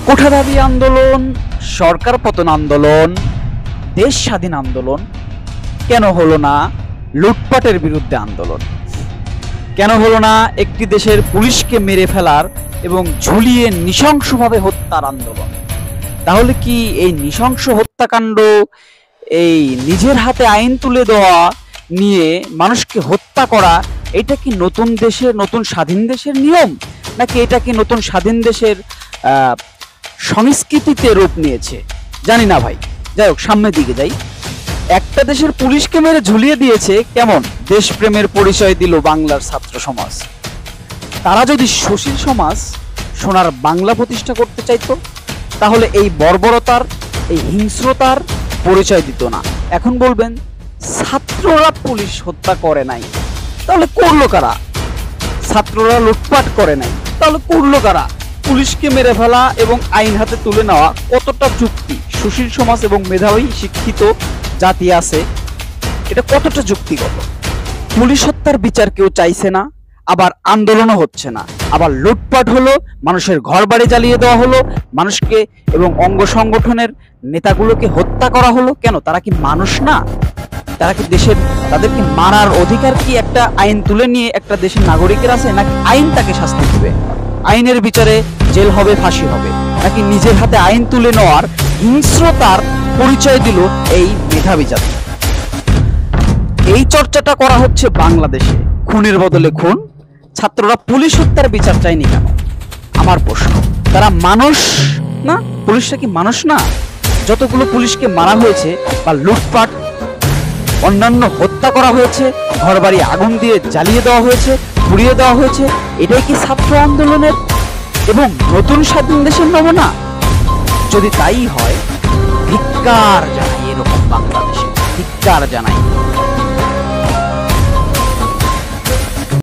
কোঠা দাবি আন্দোলন, সরকার পতন আন্দোলন, দেশ স্বাধীন আন্দোলন, কেন হলো না লুটপাটের বিরুদ্ধে আন্দোলন? কেন হলো না একটি দেশের পুলিশকে মেরে ফেলার এবং ঝুলিয়ে নৃশংসভাবে হত্যার আন্দোলন? তাহলে কি এই নৃশংস হত্যাকাণ্ড, এই নিজের হাতে আইন তুলে দেওয়া নিয়ে মানুষকে হত্যা করা, এটা কি নতুন দেশের, নতুন স্বাধীন দেশের নিয়ম, নাকি এটা কি নতুন স্বাধীন দেশের সংস্কৃতিতে রূপ নিয়েছে? জানি না ভাই। যাই হোক, সামনের দিকে যাই। একটা দেশের পুলিশকে মেরে ঝুলিয়ে দিয়েছে, কেমন দেশপ্রেমের পরিচয় দিল বাংলার ছাত্র সমাজ। তারা যদি সুশীল সমাজ, সোনার বাংলা প্রতিষ্ঠা করতে চাইতো, তাহলে এই বর্বরতার, এই হিংস্রতার পরিচয় দিত না। এখন বলবেন ছাত্ররা পুলিশ হত্যা করে নাই, তাহলে করলো কারা? ছাত্ররা লুটপাট করে নাই, তাহলে করলো কারা? পুলিশকে মেরে ফেলা এবং আইন হাতে তুলে নেওয়া কতটা যুক্তি? সুশীল সমাজ এবং মেধাবী শিক্ষিত জাতি আছে, এটা কতটা যুক্তিগত? পুলিশ হত্যার বিচার কেউ চাইছে না, আবার আন্দোলনও হচ্ছে না, আবার লুটপাট হলো, মানুষের ঘর বাড়ি জ্বালিয়ে দেওয়া হলো, মানুষকে এবং অঙ্গ সংগঠনের নেতাগুলোকে হত্যা করা হলো। কেন? তারা কি মানুষ না? তারা কি দেশের, তাদের কি মারার অধিকার কি একটা আইন তুলে নিয়ে একটা দেশের নাগরিকের আছে? নাকি আইন তাকে শাস্তি দিবে? আইনের বিচারে জেল হবে, ফাঁসি হবে? নাকি নিজের হাতে আইন তুলে নেওয়ার হিংস্রতার পরিচয় দিল এই মেধাবী জাতি? এই চর্চাটা করা হচ্ছে বাংলাদেশে। খুনের বদলে খুন। ছাত্ররা পুলিশ হত্যার বিচার চায়নি কেন? আমার প্রশ্ন। তারা মানুষ না? পুলিশটা কি মানুষ না? যতগুলো পুলিশকে মারা হয়েছে বা লুটপাট, অন্যান্য হত্যা করা হয়েছে, ঘরবাড়ি আগুন দিয়ে জ্বালিয়ে দেওয়া হয়েছে, পুড়িয়ে দেওয়া হয়েছে, এটাই কি ছাত্র আন্দোলনের এবং নতুন স্বাধীন দেশের নমুনা? যদি তাই হয়, ধিক্কার জানাই এরকম বাংলাদেশে, ধিক্কার জানাই।